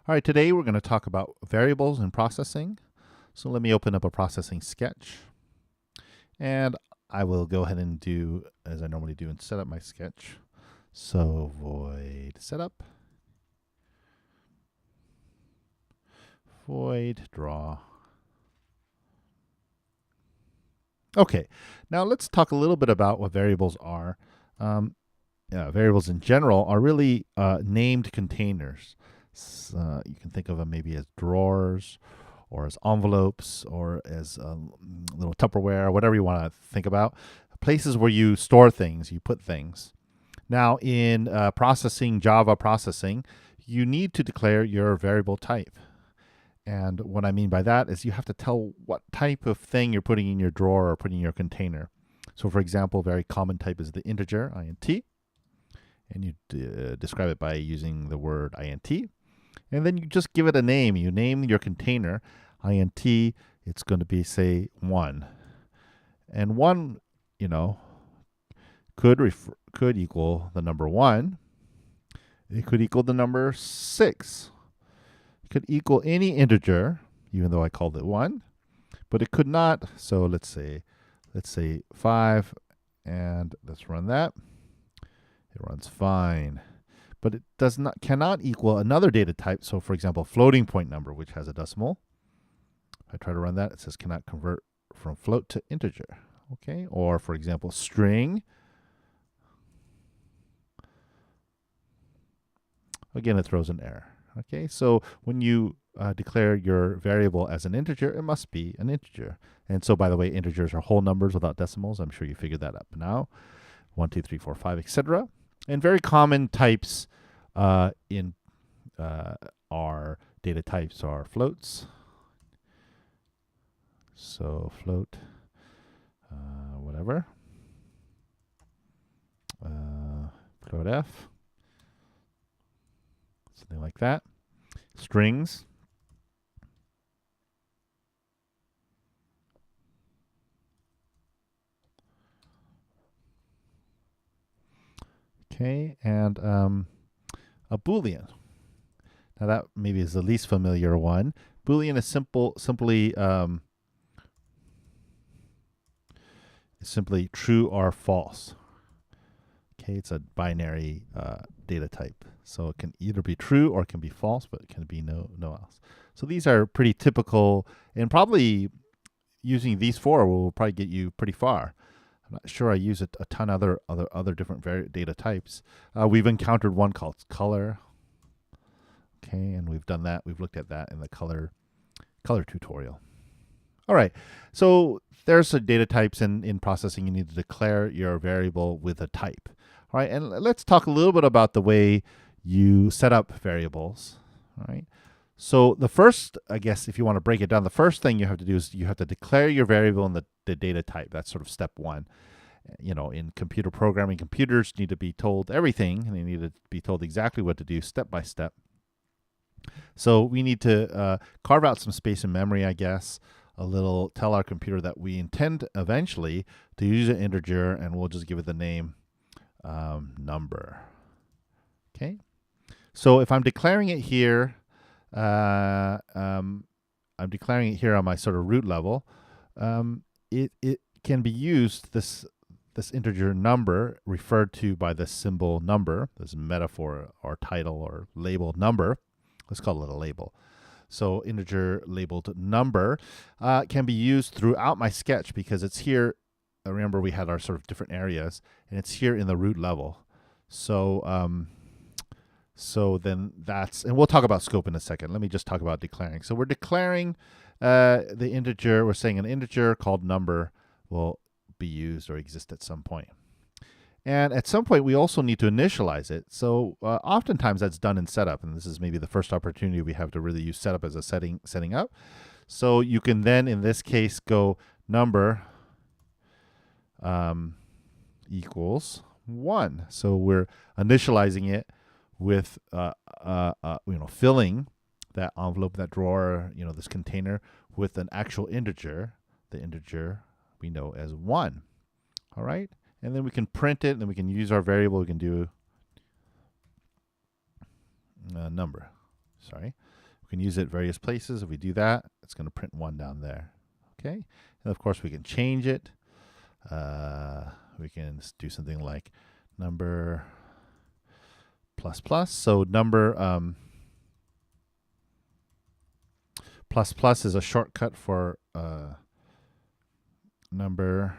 All right, today we're going to talk about variables and processing. So let me open up a processing sketch. And I will go ahead and do as I normally do and set up my sketch. So void setup, void draw. Okay, now let's talk a little bit about what variables are. Variables in general are really named containers. You can think of them maybe as drawers or as envelopes or as little Tupperware, whatever you want to think about. Places where you store things, you put things. Now, in Java processing, you need to declare your variable type. And what I mean by that is you have to tell what type of thing you're putting in your drawer or putting in your container. So, for example, a very common type is the integer, int. And you describe it by using the word int. And then you just give it a name. You name your container, int. It's going to be, say, 1. And 1, could equal the number 1. It could equal the number 6. It could equal any integer, even though I called it 1. But it could not. So let's say 5, and let's run that. It runs fine. But it cannot equal another data type. So for example, floating point number, which has a decimal. If I try to run that, it says cannot convert from float to integer. Okay, or for example, string. Again, it throws an error. Okay, so when you declare your variable as an integer, it must be an integer. And so, by the way, integers are whole numbers without decimals. I'm sure you figured that out now. 1, 2, 3, 4, 5, etc. And very common types in our data types are floats. So float, whatever. Float f. Something like that. Strings. Okay, and a Boolean. Now that maybe is the least familiar one. Boolean is simply true or false. Okay, it's a binary data type. So it can either be true or it can be false, but it can be no else. So these are pretty typical, and probably using these four will probably get you pretty far. I'm not sure I use a ton of other different data types. We've encountered one called color. Okay, and we've done that. We've looked at that in the color tutorial. All right, so there's some data types in processing. You need to declare your variable with a type. All right, and let's talk a little bit about the way you set up variables. All right, so the first, I guess, if you want to break it down, the first thing you have to do is you have to declare your variable in the data type. That's sort of step one. In computer programming, computers need to be told everything, and they need to be told exactly what to do step by step. So we need to carve out some space in memory, I guess, tell our computer that we intend eventually to use an integer, and we'll just give it the name number. Okay. So if I'm declaring it here, I'm declaring it here on my sort of root level. It can be used, this integer number referred to by the symbol number, this metaphor or title or label number. Let's call it a label. So integer labeled number can be used throughout my sketch because it's here. Remember, we had our sort of different areas, and it's here in the root level. So then and we'll talk about scope in a second. Let me just talk about declaring. So we're declaring the integer. We're saying an integer called number will be used or exist at some point. And at some point, we also need to initialize it. So oftentimes that's done in setup, and this is maybe the first opportunity we have to really use setup as a setting up. So you can then, in this case, go number equals 1. So we're initializing it with filling that envelope, that drawer, this container with an actual integer. The integer we know as 1. All right. And then we can print it, and then we can use our variable. We can do number. Sorry. We can use it various places. If we do that, it's going to print 1 down there. Okay. And of course, we can change it. We can do something like number plus plus. So number plus plus is a shortcut for number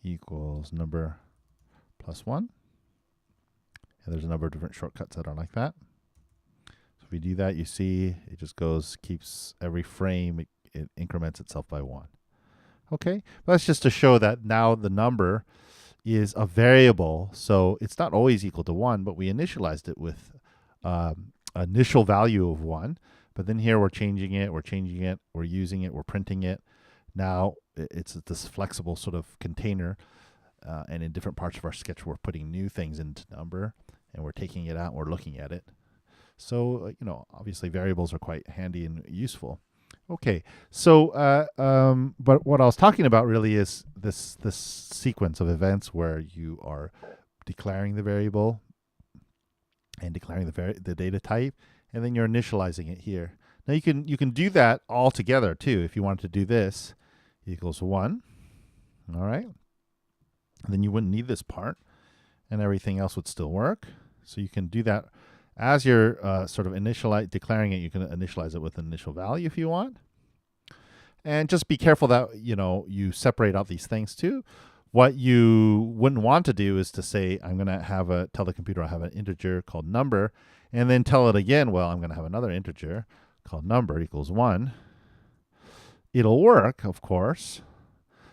equals number plus 1. And there's a number of different shortcuts that are like that. So if we do that, you see it just goes, keeps every frame, it increments itself by 1. Okay, that's just to show that now the number is a variable, so it's not always equal to 1, but we initialized it with initial value of 1. But then here we're changing it, we're using it, we're printing it. Now it's this flexible sort of container, and in different parts of our sketch we're putting new things into number, and we're taking it out, and we're looking at it. So, obviously variables are quite handy and useful. Okay, so but what I was talking about really is this sequence of events where you are declaring the variable and declaring the data type, and then you're initializing it here. Now you can do that all together too. If you wanted to do this equals 1, all right, and then you wouldn't need this part, and everything else would still work. So you can do that. As you're sort of declaring it, you can initialize it with an initial value if you want. And just be careful that, you separate out these things too. What you wouldn't want to do is to say, I'm going to tell the computer I have an integer called number, and then tell it again, well, I'm going to have another integer called number equals 1. It'll work, of course.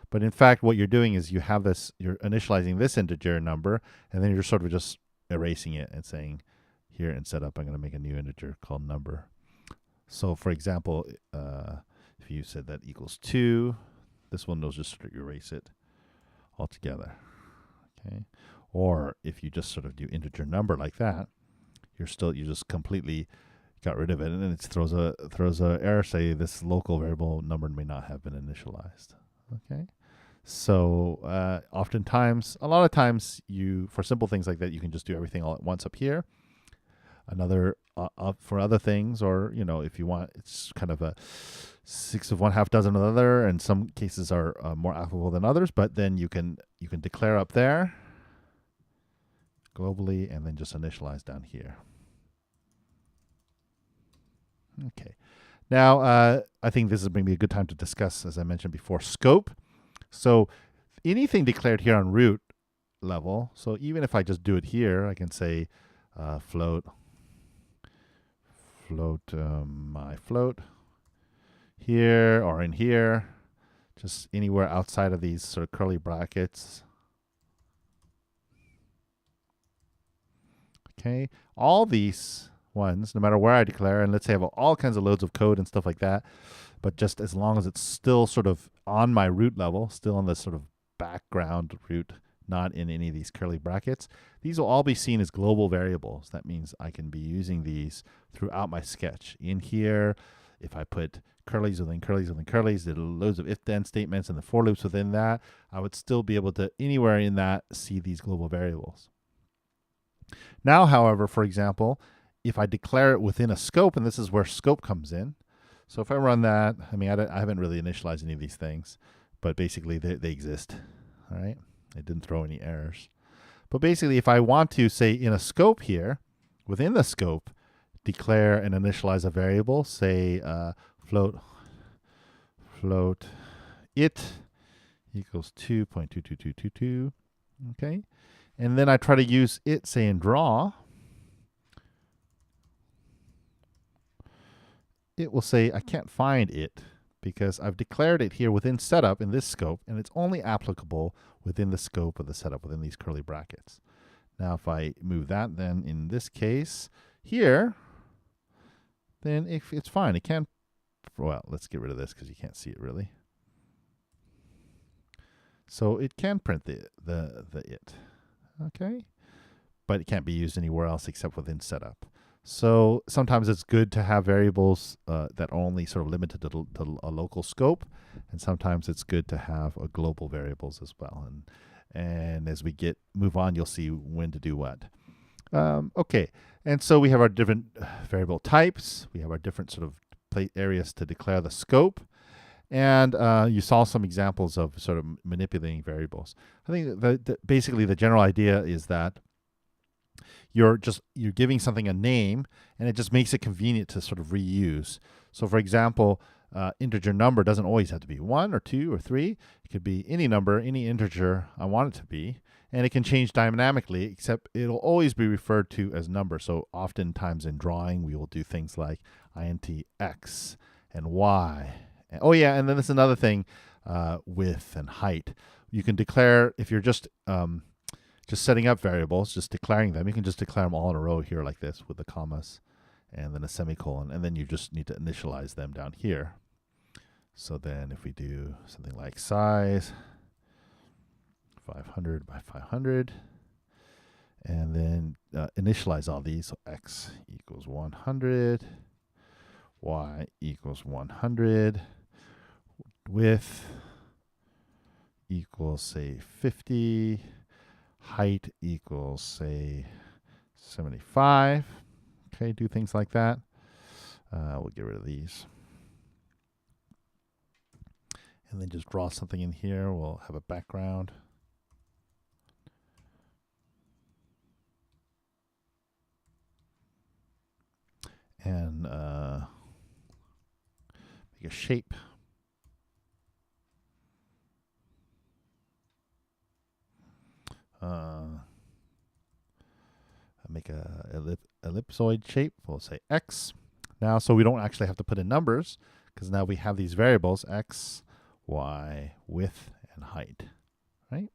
But in fact, what you're doing is you're initializing this integer number, and then you're sort of just erasing it and saying, here in setup, I'm going to make a new integer called number. So for example, if you said that equals 2, this one will just sort of erase it altogether. Okay. Or if you just sort of do integer number like that, you just completely got rid of it, and then it throws a error, say this local variable number may not have been initialized. Okay. So a lot of times for simple things like that, you can just do everything all at once up here. For other things, or if you want, it's kind of a 6 of one, half dozen of the other, and some cases are more applicable than others. But then you can declare up there globally, and then just initialize down here. Okay. Now I think this is maybe a good time to discuss, as I mentioned before, scope. So anything declared here on root level. So even if I just do it here, I can say float my float here or in here, just anywhere outside of these sort of curly brackets. Okay, all these ones, no matter where I declare, and let's say I have all kinds of loads of code and stuff like that, but just as long as it's still sort of on my root level, still on this sort of background root, not in any of these curly brackets, these will all be seen as global variables. That means I can be using these throughout my sketch. In here, if I put curlies within curlies within curlies, there are loads of if-then statements and the for loops within that, I would still be able to, anywhere in that, see these global variables. Now, however, for example, if I declare it within a scope, and this is where scope comes in. So if I run that, I haven't really initialized any of these things, but basically they exist, all right? It didn't throw any errors. But basically, if I want to, say, in a scope here, within the scope, declare and initialize a variable, say float it equals 2.22222, okay? And then I try to use it, say, in draw. It will say, I can't find it because I've declared it here within setup in this scope, and it's only applicable within the scope of the setup, within these curly brackets. Now, if I move that, then in this case here, then if it's fine. It can't, well, let's get rid of this because you can't see it really. So it can print the it, okay? But it can't be used anywhere else except within setup. So sometimes it's good to have variables that are only sort of limited to a local scope, and sometimes it's good to have a global variables as well. And as we move on, you'll see when to do what. Okay, and so we have our different variable types. We have our different sort of areas to declare the scope. And you saw some examples of sort of manipulating variables. I think basically the general idea is that you're giving something a name, and it just makes it convenient to sort of reuse. So for example, integer number doesn't always have to be 1 or 2 or 3. It could be any number, any integer I want it to be. And it can change dynamically, except it'll always be referred to as number. So oftentimes in drawing, we will do things like int x and y. Oh yeah, and then there's another thing, width and height. You can declare, if you're just setting up variables, just declaring them, you can just declare them all in a row here like this with the commas and then a semicolon, and then you just need to initialize them down here. So then if we do something like size 500 by 500, and then initialize all these, so x equals 100, y equals 100, width equals, say, 50, height equals, say, 75. Okay, do things like that. We'll get rid of these. And then just draw something in here. We'll have a background. And make a shape. Make a ellipsoid shape. We'll say x. Now, so we don't actually have to put in numbers, because now we have these variables, x, y, width, and height, right?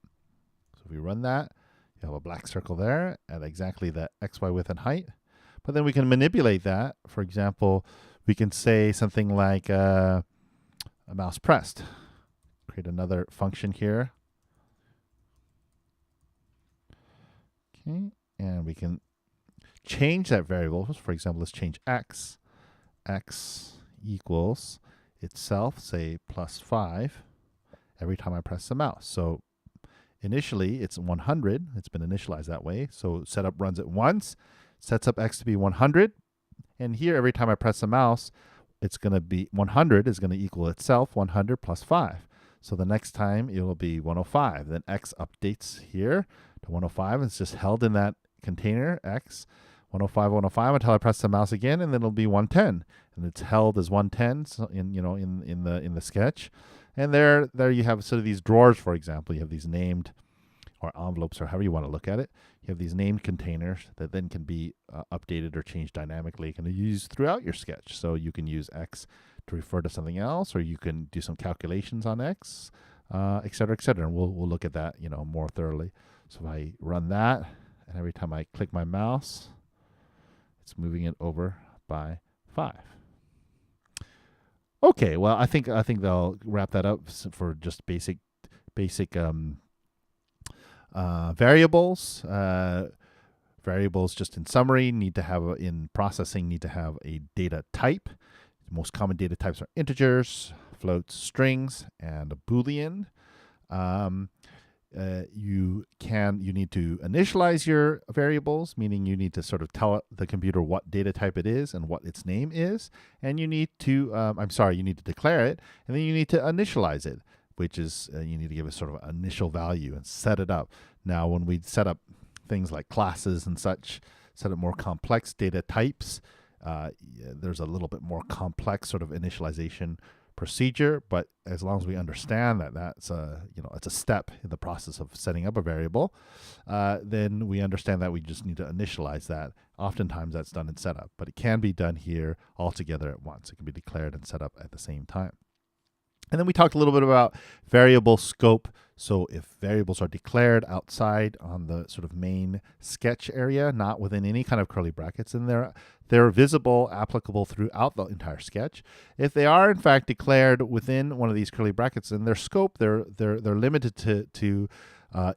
So if we run that, you have a black circle there at exactly the x, y, width, and height. But then we can manipulate that. For example, we can say something like a mouse pressed. Create another function here. Okay, and we can change that variable. For example, let's change x. X equals itself, say, +5 every time I press the mouse. So initially, it's 100. It's been initialized that way. So setup runs it once, sets up x to be 100. And here, every time I press the mouse, it's going to be 100 is going to equal itself 100 plus 5. So the next time, it will be 105. Then x updates here to 105. It's just held in that container, x, 105, 105 until I press the mouse again, and then it'll be 110, and it's held as 110 in the sketch. And there you have sort of these drawers, for example. You have these named, or envelopes, or however you want to look at it. You have these named containers that then can be updated or changed dynamically. You can use throughout your sketch. So you can use x to refer to something else, or you can do some calculations on x, et cetera, et cetera. And we'll look at that more thoroughly. So if I run that, and every time I click my mouse, it's moving it over by 5. Okay, well, I think they'll wrap that up for just basic variables. Variables, just in summary, in processing need to have a data type. The most common data types are integers, floats, strings, and a Boolean. You need to initialize your variables, meaning you need to sort of tell the computer what data type it is and what its name is. And you need to, you need to declare it, and then you need to initialize it, which is you need to give it sort of an initial value and set it up. Now, when we set up things like classes and such, set up more complex data types, there's a little bit more complex sort of initialization procedure, but as long as we understand that that's it's a step in the process of setting up a variable, then we understand that we just need to initialize that. Oftentimes that's done in setup, but it can be done here all together at once. It can be declared and set up at the same time. And then we talked a little bit about variable scope. So if variables are declared outside on the sort of main sketch area, not within any kind of curly brackets, and they're visible, applicable throughout the entire sketch. If they are in fact declared within one of these curly brackets, in their scope, they're limited to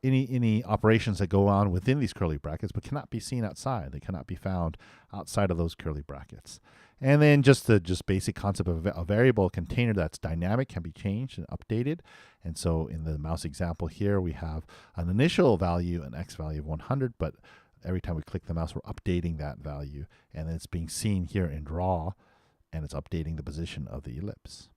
any operations that go on within these curly brackets, but cannot be seen outside. They cannot be found outside of those curly brackets. And then just the basic concept of a variable container that's dynamic can be changed and updated. And so in the mouse example here, we have an initial value, an x value of 100, but every time we click the mouse, we're updating that value, and then it's being seen here in draw, and it's updating the position of the ellipse.